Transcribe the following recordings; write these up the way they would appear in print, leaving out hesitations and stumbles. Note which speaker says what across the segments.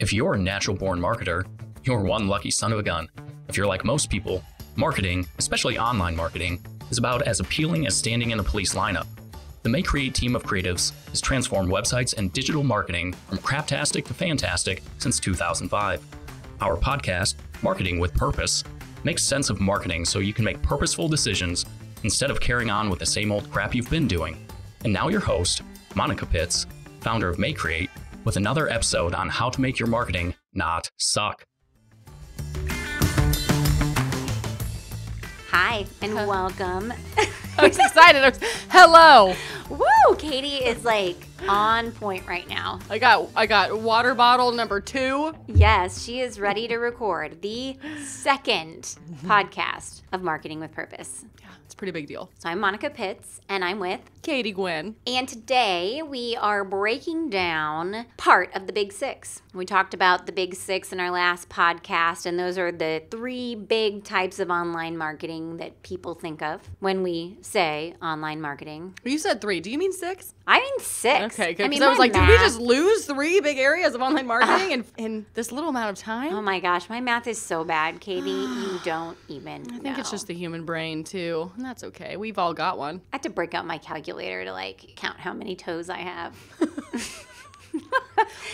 Speaker 1: If you're a natural-born marketer, you're one lucky son of a gun. If you're like most people, marketing, especially online marketing, is about as appealing as standing in a police lineup. The May Create team of creatives has transformed websites and digital marketing from craptastic to fantastic since 2005. Our podcast, Marketing with Purpose, makes sense of marketing so you can make purposeful decisions instead of carrying on with the same old crap you've been doing. And now your host, Monica Pitts, founder of May Create, with another episode on how to make your marketing not suck.
Speaker 2: Hi, and welcome.
Speaker 3: I was excited. Hello.
Speaker 2: Woo! Katie is like on point right now.
Speaker 3: I got water bottle number 2.
Speaker 2: Yes, she is ready to record the second podcast of Marketing with Purpose.
Speaker 3: Yeah, it's a pretty big deal.
Speaker 2: So I'm Monica Pitts, and I'm with
Speaker 3: Katie Gwynn.
Speaker 2: And today we are breaking down part of the Big Six. We talked about the Big Six in our last podcast, and those are the 3 big types of online marketing that people think of when we say online marketing.
Speaker 3: You said 3. Do you mean 6?
Speaker 2: I mean 6.
Speaker 3: Okay, good.
Speaker 2: I
Speaker 3: I was like, did we
Speaker 2: math-
Speaker 3: just lose 3 big areas of online marketing in this little amount of time?
Speaker 2: Oh my gosh, my math is so bad, Katie. You don't even
Speaker 3: I think it's just the human brain, too. And that's okay. We've all got one.
Speaker 2: I have to break out my calculator to like count how many toes I have.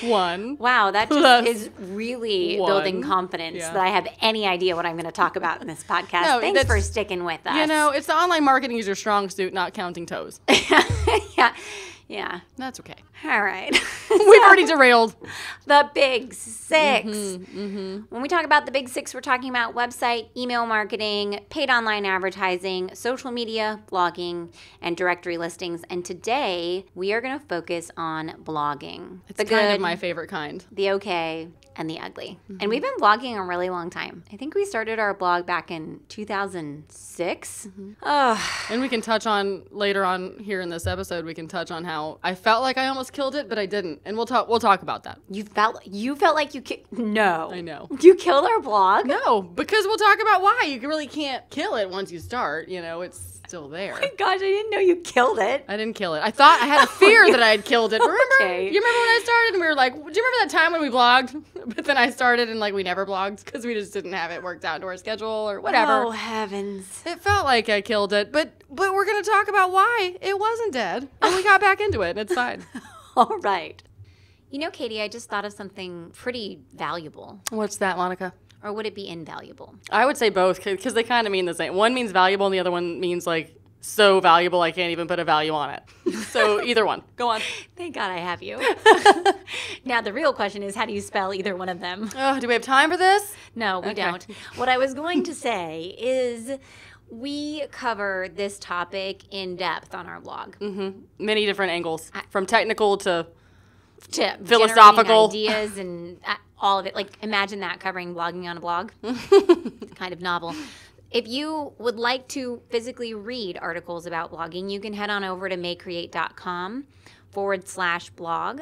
Speaker 3: 1.
Speaker 2: Wow, that just is really
Speaker 3: 1.
Speaker 2: building confidence
Speaker 3: Yeah.
Speaker 2: that I have any idea what I'm going to talk about in this podcast.
Speaker 3: No,
Speaker 2: Thanks for
Speaker 3: that's-
Speaker 2: sticking with us.
Speaker 3: You know, it's the online marketing is your strong suit, not counting toes.
Speaker 2: Yeah.
Speaker 3: That's okay.
Speaker 2: All right.
Speaker 3: We've already derailed.
Speaker 2: The Big Six.
Speaker 3: Mm-hmm.
Speaker 2: When we talk about the Big Six, we're talking about website, email marketing, paid online advertising, social media, blogging, and directory listings. And today we are going to focus on blogging.
Speaker 3: It's
Speaker 2: the
Speaker 3: kind
Speaker 2: good,
Speaker 3: of my favorite kind.
Speaker 2: the okay, and the ugly. And we've been blogging a really long time. I think we started our blog back in 2006.
Speaker 3: And we can touch on later on here in this episode. We can touch on how I felt like I almost killed it, but I didn't. And we'll talk about that.
Speaker 2: You felt like you no.
Speaker 3: I know.
Speaker 2: You killed our blog?
Speaker 3: No, because we'll talk about why you really can't kill it once you start. You know, it's still there.
Speaker 2: My gosh, I didn't know you killed it.
Speaker 3: I didn't kill it. I thought I had a fear that I had killed it. Remember?
Speaker 2: Okay.
Speaker 3: You remember when I started and we were like, do you remember that time when we blogged? But then I started and like we never blogged because we just didn't have it worked out into our schedule or whatever.
Speaker 2: Oh heavens.
Speaker 3: It felt like I killed it, but we're going to talk about why it wasn't dead. And we got back into it and it's fine.
Speaker 2: All right. You know, Katie, I just thought of something pretty valuable.
Speaker 3: What's that, Monica?
Speaker 2: Or would it be invaluable?
Speaker 3: I would say both because they kind of mean the same. One means valuable and the other one means like so valuable I can't even put a value on it. So either one. Go on.
Speaker 2: Thank God I have you. Now, the real question is, how do you spell either one of them?
Speaker 3: Do we have time for this?
Speaker 2: No, we
Speaker 3: Okay.
Speaker 2: don't. What I was going to say is we cover this topic in depth on our blog.
Speaker 3: Many different angles, from technical to
Speaker 2: To
Speaker 3: Philosophical.
Speaker 2: generating ideas and all of it. Like, imagine that covering blogging on a blog. It's kind of novel. If you would like to physically read articles about blogging, you can head on over to mayecreate.com/blog,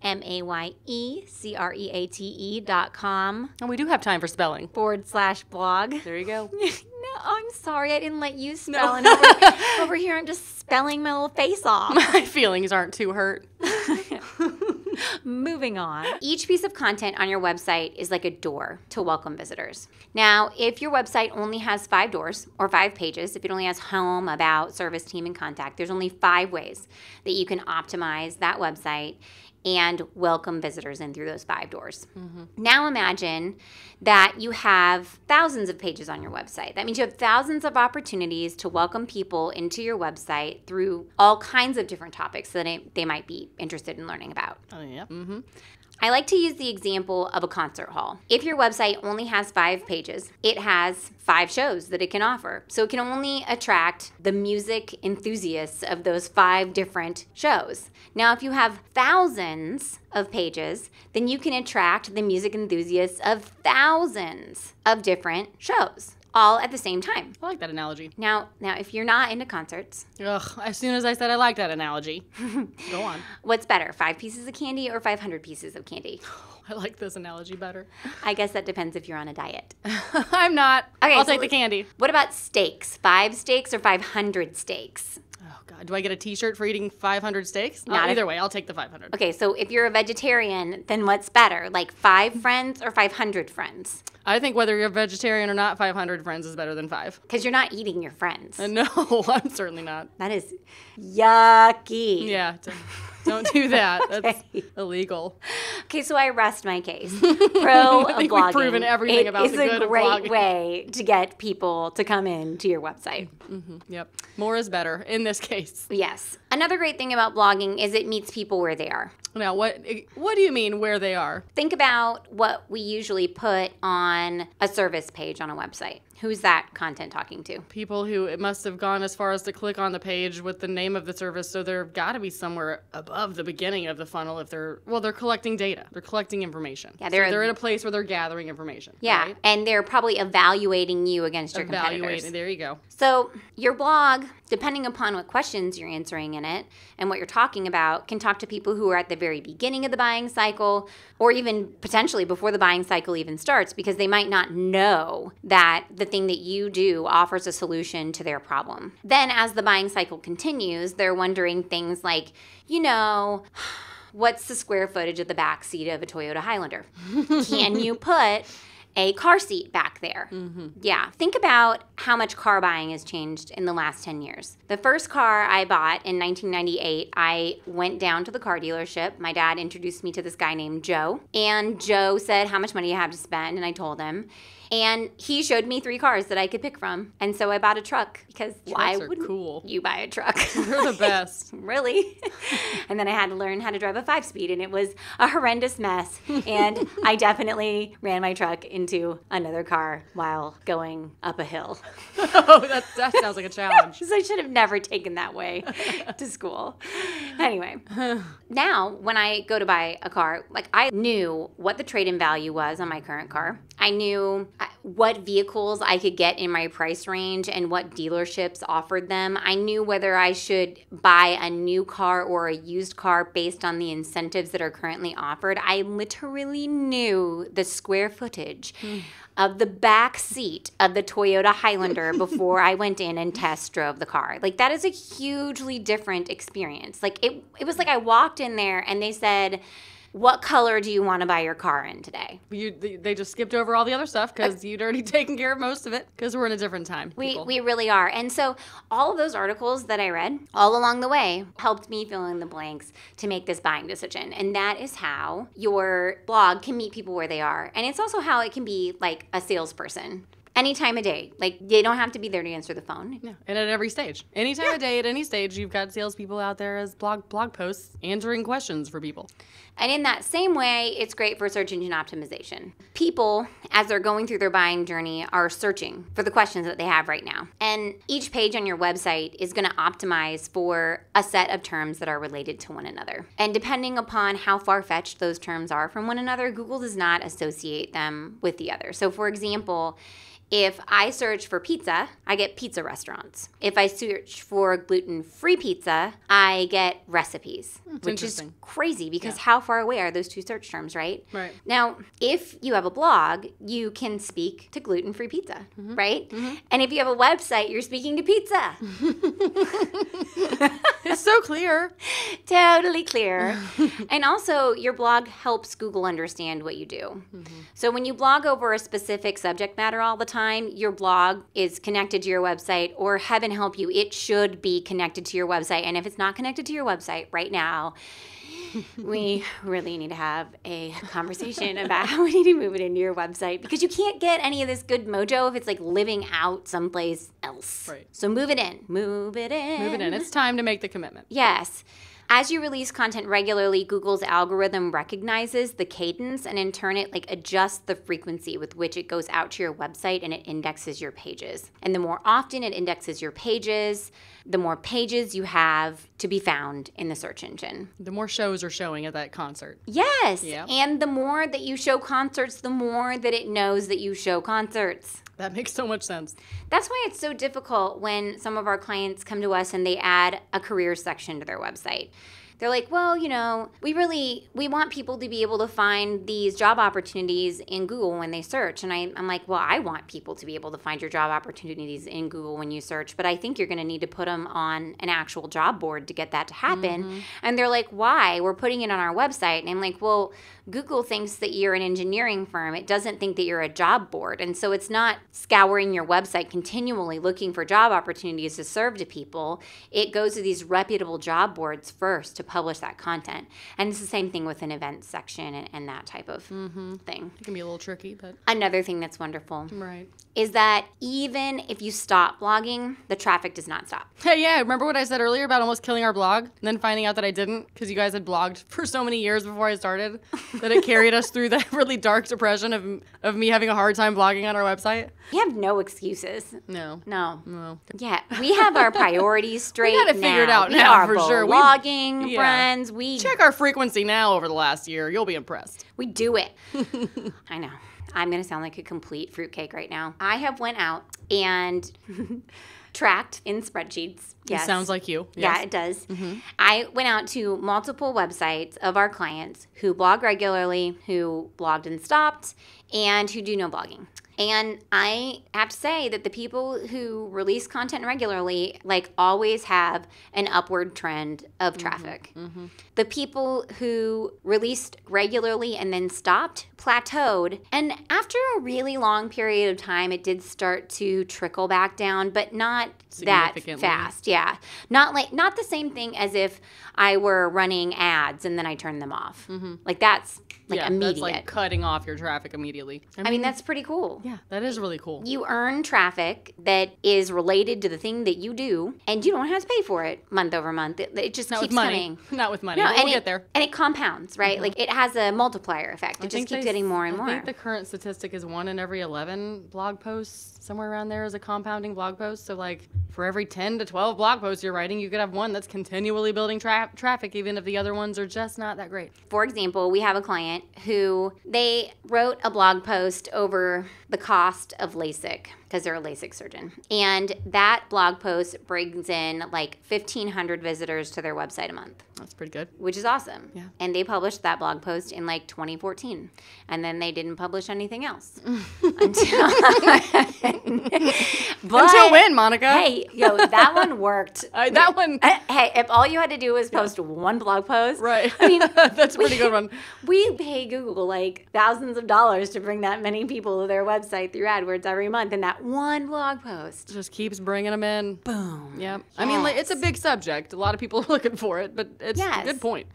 Speaker 2: MAYECREATE.com
Speaker 3: And we do have time for spelling.
Speaker 2: /blog.
Speaker 3: There you go.
Speaker 2: No, I'm sorry. I didn't let you spell. And over here, I'm just spelling my little face off.
Speaker 3: My feelings aren't too hurt.
Speaker 2: Moving on. Each piece of content on your website is like a door to welcome visitors. Now, if your website only has 5 doors or 5 pages, if it only has home, about, service, team, and contact, there's only 5 ways that you can optimize that website and welcome visitors in through those 5 doors. Now imagine that you have thousands of pages on your website. That means you have thousands of opportunities to welcome people into your website through all kinds of different topics that they might be interested in learning about.
Speaker 3: Oh, yeah.
Speaker 2: I like to use the example of a concert hall. If your website only has 5 pages, it has 5 shows that it can offer. So it can only attract the music enthusiasts of those 5 different shows. Now, if you have thousands of pages, then you can attract the music enthusiasts of thousands of different shows, all at the same time.
Speaker 3: I like that analogy.
Speaker 2: Now, if you're not into concerts,
Speaker 3: Ugh, as soon as I said I like that analogy. Go on.
Speaker 2: what's better, 5 pieces of candy or 500 pieces of candy?
Speaker 3: I like this analogy better.
Speaker 2: I guess that depends if you're on a diet.
Speaker 3: I'm not.
Speaker 2: Okay,
Speaker 3: I'll
Speaker 2: so
Speaker 3: take the candy.
Speaker 2: What about steaks? 5 steaks or 500 steaks?
Speaker 3: Oh, God. Do I get a t-shirt for eating 500 steaks? Either way, I'll take the 500.
Speaker 2: Okay, so if you're a vegetarian, then what's better? Like 5 friends or 500 friends?
Speaker 3: I think whether you're a vegetarian or not, 500 friends is better than 5.
Speaker 2: Because you're not eating your friends.
Speaker 3: No, I'm certainly not.
Speaker 2: That is yucky.
Speaker 3: Yeah, don't do that.
Speaker 2: Okay.
Speaker 3: That's illegal.
Speaker 2: Okay, so I rest my case. Pro
Speaker 3: I
Speaker 2: of
Speaker 3: think
Speaker 2: blogging.
Speaker 3: we've proven everything about the good
Speaker 2: It's
Speaker 3: of
Speaker 2: a great
Speaker 3: blogging.
Speaker 2: way to get people to come in to your website.
Speaker 3: Yep. More is better in this case.
Speaker 2: Yes. Another great thing about blogging is it meets people where they are.
Speaker 3: Now, what do you mean where they are?
Speaker 2: Think about what we usually put on a service page on a website. Who's that content talking to?
Speaker 3: People who it must have gone as far as to click on the page with the name of the service, so they're got to be somewhere above the beginning of the funnel if they're collecting data. They're collecting information.
Speaker 2: Yeah,
Speaker 3: they're in a place where they're gathering information.
Speaker 2: Yeah,
Speaker 3: right?
Speaker 2: and they're probably evaluating you against your competitors.
Speaker 3: There you go.
Speaker 2: So your blog, depending upon what questions you're answering in it and what you're talking about, can talk to people who are at the very beginning of the buying cycle or even potentially before the buying cycle even starts, because they might not know that the thing that you do offers a solution to their problem. Then as the buying cycle continues, they're wondering things like, what's the square footage of the back seat of a Toyota Highlander? Can you put a car seat back there? Yeah. Think about how much car buying has changed in the last 10 years. The first car I bought in 1998, I went down to the car dealership. My dad introduced me to this guy named Joe. And Joe said, how much money do you have to spend? And I told him. And he showed me 3 cars that I could pick from. And so I bought a truck because why wouldn't
Speaker 3: cool.
Speaker 2: you buy a truck?
Speaker 3: They're the best.
Speaker 2: Really? And then I had to learn how to drive a 5-speed, and it was a horrendous mess. And I definitely ran my truck into another car while going up a hill.
Speaker 3: Oh, that sounds like a challenge.
Speaker 2: So I should have never taken that way to school. Anyway, now when I go to buy a car, like I knew what the trade-in value was on my current car. I knew what vehicles I could get in my price range and what dealerships offered them. I knew whether I should buy a new car or a used car based on the incentives that are currently offered. I literally knew the square footage of the back seat of the Toyota Highlander before I went in and test drove the car. Like, that is a hugely different experience. Like, it was like I walked in there and they said, what color do you want to buy your car in today?
Speaker 3: They just skipped over all the other stuff because you'd already taken care of most of it because we're in a different time.
Speaker 2: We really are. And so all of those articles that I read all along the way helped me fill in the blanks to make this buying decision. And that is how your blog can meet people where they are. And it's also how it can be like a salesperson. Any time of day. Like, they don't have to be there to answer the phone.
Speaker 3: Yeah, and at every stage. Any time of day, at any stage, you've got salespeople out there as blog posts answering questions for people.
Speaker 2: And in that same way, it's great for search engine optimization. People, as they're going through their buying journey, are searching for the questions that they have right now. And each page on your website is going to optimize for a set of terms that are related to one another. And depending upon how far-fetched those terms are from one another, Google does not associate them with the other. So, for example, if I search for pizza, I get pizza restaurants. If I search for gluten-free pizza, I get recipes, which is crazy because how far away are those two search terms, right?
Speaker 3: Right.
Speaker 2: Now, if you have a blog, you can speak to gluten-free pizza, right? And if you have a website, you're speaking to pizza.
Speaker 3: It's so clear.
Speaker 2: Totally clear. And also, your blog helps Google understand what you do. So when you blog over a specific subject matter all the time, your blog is connected to your website, or heaven help you, it should be connected to your website. And if it's not connected to your website right now, we really need to have a conversation about how we need to move it into your website, because you can't get any of this good mojo if it's like living out someplace else.
Speaker 3: Right.
Speaker 2: So move it in. Move it in.
Speaker 3: Move it in. It's time to make the commitment.
Speaker 2: Yes. As you release content regularly, Google's algorithm recognizes the cadence, and in turn it adjusts the frequency with which it goes out to your website and it indexes your pages. And the more often it indexes your pages, the more pages you have to be found in the search engine.
Speaker 3: The more shows are showing at that concert.
Speaker 2: Yes.
Speaker 3: Yeah.
Speaker 2: And the more that you show concerts, the more that it knows that you show concerts.
Speaker 3: That makes so much sense.
Speaker 2: That's why it's so difficult when some of our clients come to us and they add a career section to their website. They're like, well, we want people to be able to find these job opportunities in Google when they search. And I'm like, well, I want people to be able to find your job opportunities in Google when you search, but I think you're going to need to put them on an actual job board to get that to happen. And they're like, why? We're putting it on our website. And I'm like, well, Google thinks that you're an engineering firm. It doesn't think that you're a job board. And so it's not scouring your website continually looking for job opportunities to serve to people. It goes to these reputable job boards first to publish that content. And it's the same thing with an events section and that type of thing.
Speaker 3: It can be a little tricky, but...
Speaker 2: Another thing that's wonderful
Speaker 3: Right.
Speaker 2: is that even if you stop blogging, the traffic does not stop.
Speaker 3: Hey, yeah, remember what I said earlier about almost killing our blog? And then finding out that I didn't because you guys had blogged for so many years before I started that it carried us through that really dark depression of me having a hard time blogging on our website?
Speaker 2: You have no excuses.
Speaker 3: No.
Speaker 2: No. Yeah, we have our priorities straight
Speaker 3: We got it figured out
Speaker 2: we
Speaker 3: now,
Speaker 2: are
Speaker 3: for sure.
Speaker 2: Blogging
Speaker 3: Yeah.
Speaker 2: friends. We
Speaker 3: Check our frequency now over the last year. You'll be impressed.
Speaker 2: We do it. I know. I'm going to sound like a complete fruitcake right now. I have went out and tracked in spreadsheets. Yes.
Speaker 3: It sounds like you.
Speaker 2: Yeah,
Speaker 3: Yes.
Speaker 2: it does. I went out to multiple websites of our clients who blog regularly, who blogged and stopped, and who do no blogging. And I have to say that the people who release content regularly, always have an upward trend of traffic. The people who released regularly and then stopped plateaued. And after a really long period of time, it did start to trickle back down, but not that fast. Yeah. Not the same thing as if I were running ads and then I turned them off. That's immediate.
Speaker 3: That's like cutting off your traffic immediately.
Speaker 2: I mean, that's pretty cool.
Speaker 3: Yeah, that is really cool.
Speaker 2: You earn traffic that is related to the thing that you do, and you don't have to pay for it month over month. It just
Speaker 3: Not
Speaker 2: keeps
Speaker 3: with money.
Speaker 2: coming.
Speaker 3: Not with money.
Speaker 2: No,
Speaker 3: But
Speaker 2: and
Speaker 3: we'll get there.
Speaker 2: And it compounds, right? It has a multiplier effect. It just keeps getting more and more.
Speaker 3: I think the current statistic is 1 in every 11 blog posts, somewhere around there, is a compounding blog post. So, for every 10 to 12 blog posts you're writing, you could have one that's continually building traffic, even if the other ones are just not that great.
Speaker 2: For example, we have a client who they wrote a blog post over the cost of LASIK because they're a LASIK surgeon. And that blog post brings in 1,500 visitors to their website a month.
Speaker 3: That's pretty good.
Speaker 2: Which is awesome.
Speaker 3: Yeah.
Speaker 2: And they published that blog post in 2014. And then they didn't publish anything else. Until
Speaker 3: when, Monica?
Speaker 2: Hey, that one worked.
Speaker 3: That one.
Speaker 2: Hey, if all you had to do was post one blog post.
Speaker 3: Right.
Speaker 2: I mean,
Speaker 3: that's a pretty good one.
Speaker 2: We pay Google thousands of dollars to bring that many people to their website through AdWords every month. And that one blog post
Speaker 3: Just keeps bringing them in.
Speaker 2: Boom.
Speaker 3: Yeah. I mean, it's a big subject. A lot of people are looking for it, but it's a good point.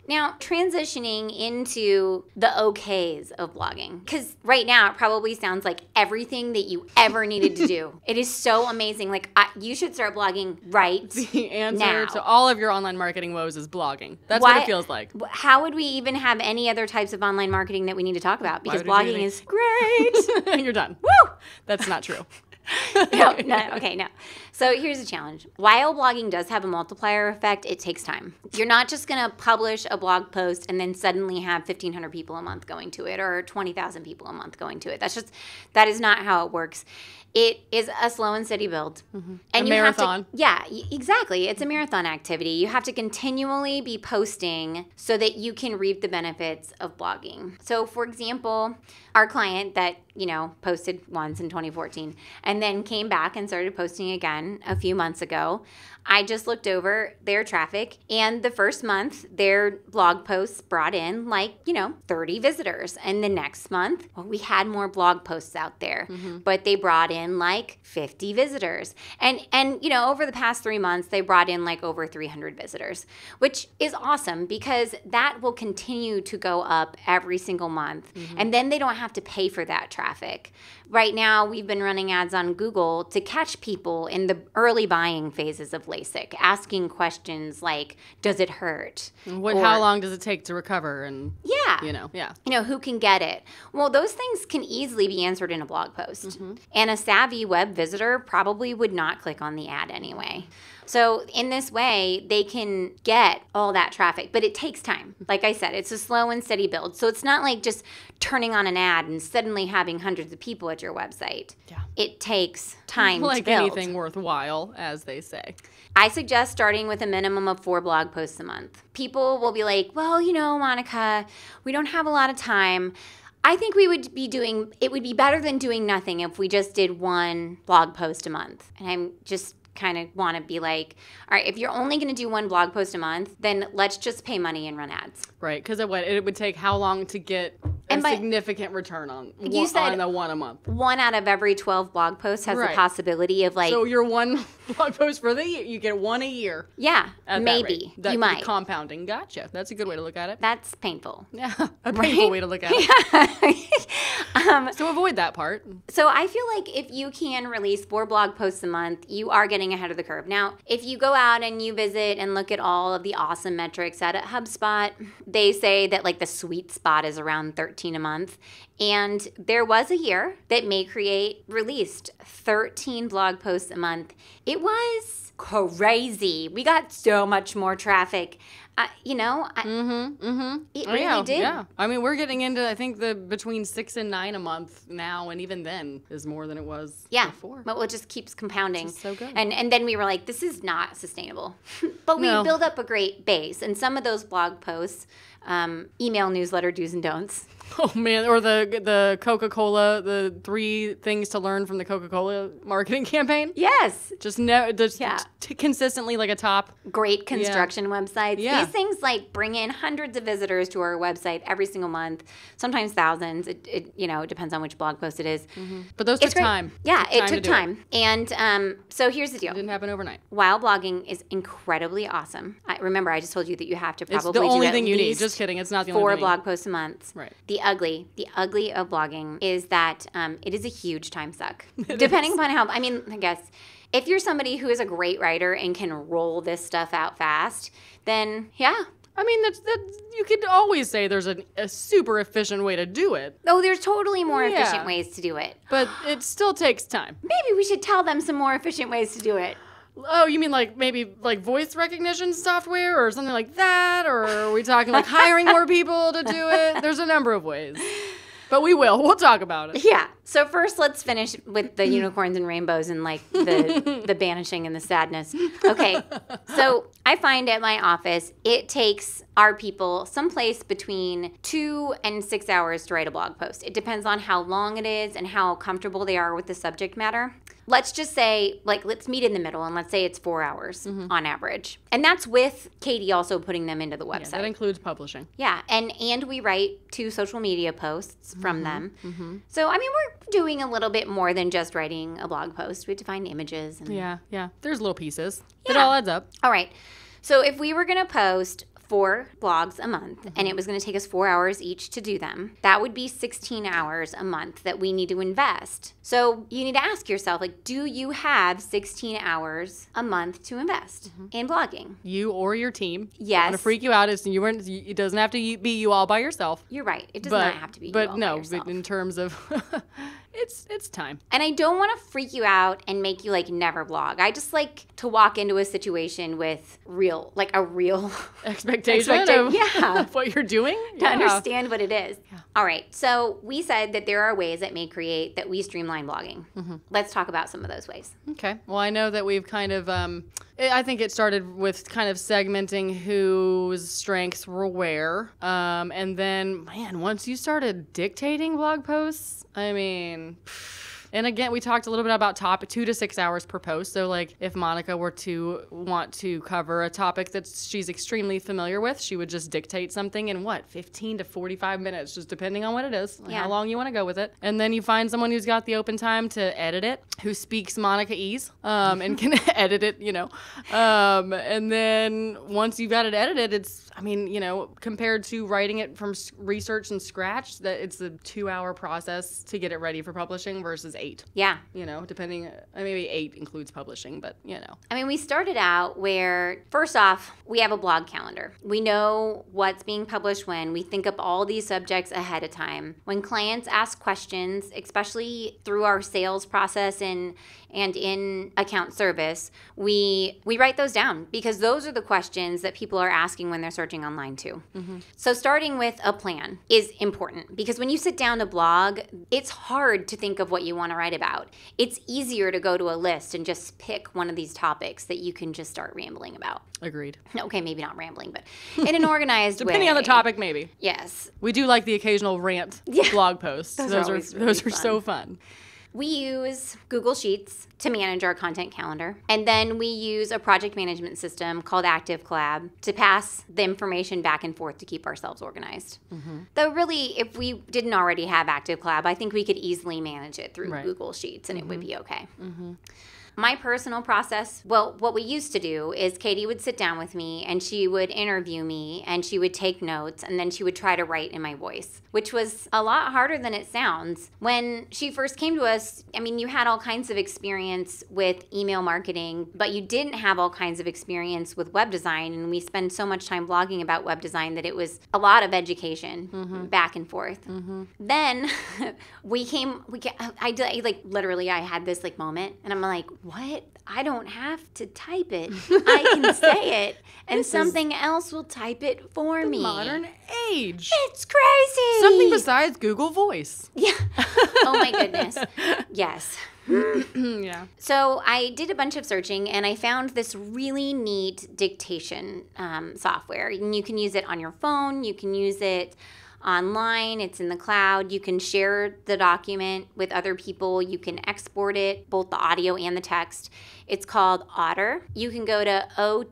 Speaker 2: Now, transitioning into the okays of blogging, because right now it probably sounds like everything that you ever needed to do. It is so amazing. You should start blogging right
Speaker 3: The answer
Speaker 2: now.
Speaker 3: to all of your online marketing woes is blogging. That's what it feels like.
Speaker 2: How would we even have any other types of online marketing that we need to talk about? Because
Speaker 3: Why would we do
Speaker 2: blogging is great.
Speaker 3: You're done.
Speaker 2: Woo!
Speaker 3: That's not true.
Speaker 2: No. So here's the challenge. While blogging does have a multiplier effect, it takes time. You're not just going to publish a blog post and then suddenly have 1,500 people a month going to it or 20,000 people a month going to it. That is not how it works. It is a slow and steady build.
Speaker 3: And
Speaker 2: you
Speaker 3: marathon.
Speaker 2: Have to, exactly. It's a marathon activity. You have to continually be posting so that you can reap the benefits of blogging. So, for example, our client that, posted once in 2014 and then came back and started posting again a few months ago. I just looked over their traffic, and the first month, their blog posts brought in 30 visitors. And the next month, we had more blog posts out there, but they brought in 50 visitors. And over the past 3 months, they brought in over 300 visitors, which is awesome because that will continue to go up every single month. And then they don't have to pay for that traffic. Right now, we've been running ads on Google to catch people in the early buying phases of LASIK, asking questions like, does it hurt?
Speaker 3: How long does it take to recover? And
Speaker 2: who can get it? Well, those things can easily be answered in a blog post. And a savvy web visitor probably would not click on the ad anyway. So in this way, they can get all that traffic, but it takes time. Like I said, it's a slow and steady build. So it's not like just turning on an ad and suddenly having hundreds of people at your website.
Speaker 3: Yeah.
Speaker 2: It takes time to
Speaker 3: Like
Speaker 2: build.
Speaker 3: anything worthwhile, as they say.
Speaker 2: I suggest starting with a minimum of 4 blog posts a month. People will be like, well, Monica, we don't have a lot of time. I think it would be better than doing nothing if we just did 1 blog post a month. And I'm just kind of want to be like, all right, if you're only going to do 1 blog post a month, then let's just pay money and run ads.
Speaker 3: Right, because it would take how long to get a significant return on the 1 a month?
Speaker 2: 1 out of every 12 blog posts has the possibility of
Speaker 3: So your 1 blog post for the year, you get 1 a year.
Speaker 2: Yeah, maybe. You might.
Speaker 3: Compounding. Gotcha. That's a good way to look at it.
Speaker 2: That's painful.
Speaker 3: Yeah, a painful way to look at it. So avoid that part.
Speaker 2: So I feel like if you can release 4 blog posts a month, you are getting ahead of the curve. Now, if you go out and you visit and look at all of the awesome metrics at HubSpot, they say that like the sweet spot is around 13 a month. And there was a year that Maycreate released 13 blog posts a month. It was crazy. We got so much more traffic. It really did.
Speaker 3: Yeah. I mean, we're getting into, I think, between 6 and 9 a month now, and even then is more than it was before.
Speaker 2: But it just keeps compounding.
Speaker 3: It's so good.
Speaker 2: And then we were like, this is not sustainable. But we build up a great base. And some of those blog posts, email newsletter do's and don'ts.
Speaker 3: Oh man, or the Coca-Cola, the 3 things to learn from the Coca-Cola marketing campaign.
Speaker 2: Yes.
Speaker 3: Consistently like a top.
Speaker 2: Great construction websites.
Speaker 3: Yeah.
Speaker 2: These things like bring in hundreds of visitors to our website every single month, sometimes thousands. It depends on which blog post it is.
Speaker 3: Mm-hmm. But those took time.
Speaker 2: Yeah, it took time. And so here's the deal.
Speaker 3: It didn't happen overnight.
Speaker 2: While blogging is incredibly awesome. Remember, I just told you that you have to probably
Speaker 3: it's the only
Speaker 2: do
Speaker 3: thing
Speaker 2: at
Speaker 3: you
Speaker 2: least
Speaker 3: need. Just kidding. It's not the only
Speaker 2: 4
Speaker 3: thing.
Speaker 2: blog posts a month.
Speaker 3: Right.
Speaker 2: The ugly of blogging is that it is a huge time suck. Depending upon how, I guess, if you're somebody who is a great writer and can roll this stuff out fast, then yeah.
Speaker 3: I mean, that's you could always say there's a super efficient way to do it.
Speaker 2: Oh, there's totally more efficient ways to do it.
Speaker 3: But it still takes time.
Speaker 2: Maybe we should tell them some more efficient ways to do it.
Speaker 3: Oh, you mean maybe voice recognition software or something like that? Or are we talking hiring more people to do it? There's a number of ways. But we'll talk about it.
Speaker 2: Yeah. So first, let's finish with the unicorns and rainbows and the banishing and the sadness. Okay. So I find at my office, it takes our people someplace between 2 and 6 hours to write a blog post. It depends on how long it is and how comfortable they are with the subject matter. Let's just say, let's meet in the middle, and let's say it's 4 hours on average. And that's with Katie also putting them into the website.
Speaker 3: Yeah, that includes publishing.
Speaker 2: Yeah, and we write 2 social media posts from them. Mm-hmm. So, we're doing a little bit more than just writing a blog post. We have to find images. And
Speaker 3: yeah. There's little pieces. Yeah. It all adds up.
Speaker 2: All right. So if we were going to post 4 blogs a month, and it was going to take us 4 hours each to do them, that would be 16 hours a month that we need to invest. So you need to ask yourself, do you have 16 hours a month to invest in blogging?
Speaker 3: You or your team.
Speaker 2: Yes.
Speaker 3: I'm going to freak you out. It doesn't have to be you all by yourself.
Speaker 2: You're right. It does not have to be you all by yourself.
Speaker 3: But in terms of... It's time.
Speaker 2: And I don't want to freak you out and make you never blog. I just like to walk into a situation with a real
Speaker 3: expectation of what you're doing
Speaker 2: to understand what it is. Yeah. All right. So we said that there are ways at Maycreate that we streamline blogging. Mm-hmm. Let's talk about some of those ways.
Speaker 3: Okay. Well, I know that we've kind of, I think it started with kind of segmenting whose strengths were where. And then, once you started dictating blog posts, and again, we talked a little bit about 2 to 6 hours per post. So if Monica were to want to cover a topic that she's extremely familiar with, she would just dictate something in 15 to 45 minutes, just depending on what it is, how long you want to go with it. And then you find someone who's got the open time to edit it, who speaks Monica-ese, and can edit it, and then once you've got it edited, it's, compared to writing it from research and scratch, that it's a 2-hour process to get it ready for publishing versus 8.
Speaker 2: Yeah.
Speaker 3: Depending, maybe 8 includes publishing, but
Speaker 2: we started out where, first off, we have a blog calendar. We know what's being published when. We think up all these subjects ahead of time. When clients ask questions, especially through our sales process and in account service, we write those down because those are the questions that people are asking when they're searching online too. So starting with a plan is important because when you sit down to blog, it's hard to think of what you want to write about. It's easier to go to a list and just pick one of these topics that you can just start rambling about.
Speaker 3: Agreed.
Speaker 2: Okay, maybe not rambling, but in an organized way.
Speaker 3: Depending on the topic, maybe.
Speaker 2: Yes.
Speaker 3: We do like the occasional rant blog posts. Those are so fun.
Speaker 2: We use Google Sheets to manage our content calendar. And then we use a project management system called Active Collab to pass the information back and forth to keep ourselves organized. Though really, if we didn't already have Active Collab, I think we could easily manage it through Google Sheets and it would be okay. My personal process, well, what we used to do is Katie would sit down with me and she would interview me and she would take notes and then she would try to write in my voice, which was a lot harder than it sounds. When she first came to us, I mean, you had all kinds of experience with email marketing, but you didn't have all kinds of experience with web design. And we spend so much time blogging about web design that it was a lot of education back and forth. Then I had this like moment and I'm like, what? I don't have to type it. I can say it, and something else will type it for me.
Speaker 3: Modern age.
Speaker 2: It's crazy.
Speaker 3: Something besides Google Voice.
Speaker 2: Yeah. Oh my goodness. Yes.
Speaker 3: Yeah.
Speaker 2: So I did a bunch of searching and I found this really neat dictation software. And you can use it on your phone. You can use it online. It's in the cloud. You can share the document with other people. You can export it, both the audio and the text. It's called Otter. You can go to otter.ai,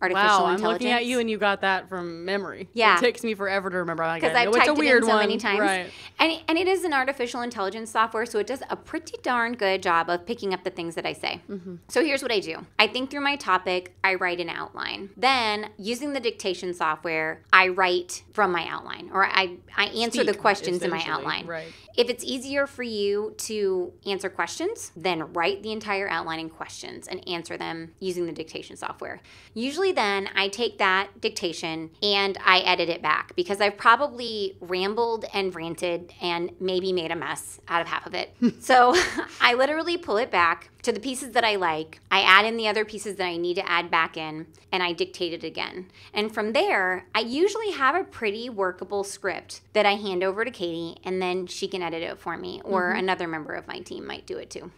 Speaker 2: artificial intelligence.
Speaker 3: I'm looking at you and you got that from memory.
Speaker 2: Yeah.
Speaker 3: It takes me forever to remember.
Speaker 2: Because I've typed it in so many times.
Speaker 3: Right.
Speaker 2: And it is an artificial intelligence software, so it does a pretty darn good job of picking up the things that I say. So here's what I do. I think through my topic, I write an outline. Then, using the dictation software, I write from my outline, or I answer the questions in my outline.
Speaker 3: Right.
Speaker 2: If it's easier for you to answer questions, then write the entire outline in questions and answer them using the dictation software. Usually then I take that dictation and I edit it back because I've probably rambled and ranted and maybe made a mess out of half of it. So I literally pull it back to the pieces that I like. I add in the other pieces that I need to add back in, and I dictate it again. And from there, I usually have a pretty workable script that I hand over to Katie, and then she can edit it for me, or another member of my team might do it too.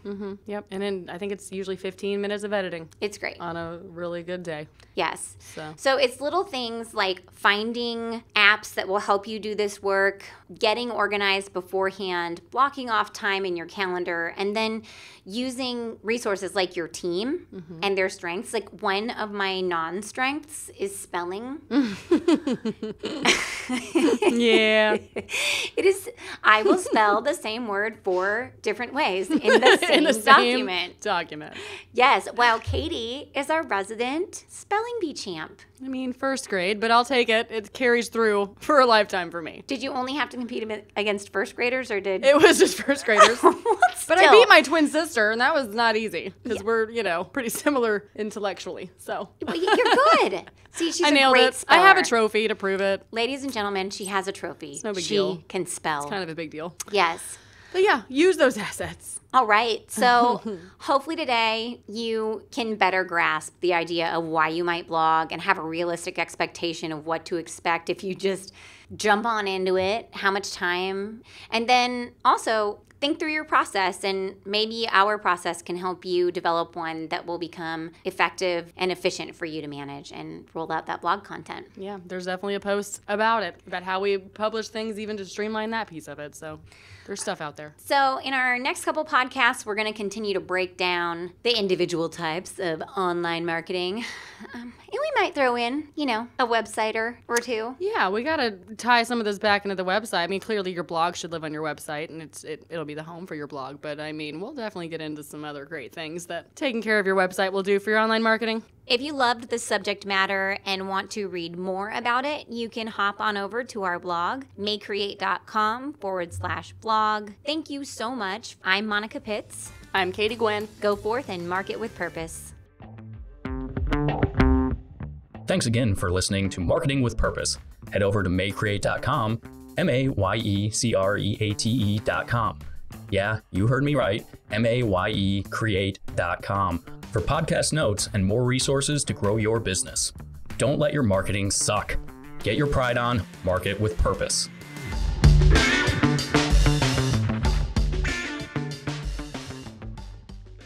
Speaker 3: Yep. And then I think it's usually 15 minutes of editing.
Speaker 2: It's great.
Speaker 3: On a really good day.
Speaker 2: Yes.
Speaker 3: So
Speaker 2: it's little things like finding apps that will help you do this work, getting organized beforehand, blocking off time in your calendar, and then using resources like your team and their strengths. Like one of my non-strengths is spelling.
Speaker 3: Yeah.
Speaker 2: It is. I will spell the same word 4 different ways in the same document. Yes. While Katie is our resident spelling bee champ.
Speaker 3: I mean, first grade, but I'll take it. It carries through for a lifetime for me.
Speaker 2: Did you only have to compete against first graders, or did...
Speaker 3: It was just first graders. But I beat my twin sister, and that was not easy, because we're, pretty similar intellectually, so.
Speaker 2: Well, you're good. See, she's
Speaker 3: I nailed
Speaker 2: a great
Speaker 3: it.
Speaker 2: speller.
Speaker 3: I have a trophy to prove it.
Speaker 2: Ladies and gentlemen, she has a trophy.
Speaker 3: It's no big deal.
Speaker 2: She can spell.
Speaker 3: It's kind of a big deal.
Speaker 2: Yes.
Speaker 3: But yeah, use those assets.
Speaker 2: All right. So hopefully today you can better grasp the idea of why you might blog and have a realistic expectation of what to expect if you just jump on into it, how much time, and then also think through your process, and maybe our process can help you develop one that will become effective and efficient for you to manage and roll out that blog content.
Speaker 3: Yeah, there's definitely a post about it, about how we publish things even to streamline that piece of it. So there's stuff out there.
Speaker 2: So in our next couple podcasts, we're going to continue to break down the individual types of online marketing. And we might throw in, a website or two.
Speaker 3: Yeah, we got to tie some of this back into the website. I mean, clearly your blog should live on your website, and it'll be the home for your blog. But I mean, we'll definitely get into some other great things that taking care of your website will do for your online marketing.
Speaker 2: If you loved this subject matter and want to read more about it, you can hop on over to our blog, maycreate.com/blog. Thank you so much. I'm Monica Pitts.
Speaker 3: I'm Katie Gwen.
Speaker 2: Go forth and market with purpose.
Speaker 1: Thanks again for listening to Marketing with Purpose. Head over to mayecreate.com, MAYECREATE.com. Yeah, you heard me right, MAYECreate.com for podcast notes and more resources to grow your business. Don't let your marketing suck. Get your pride on, market with purpose.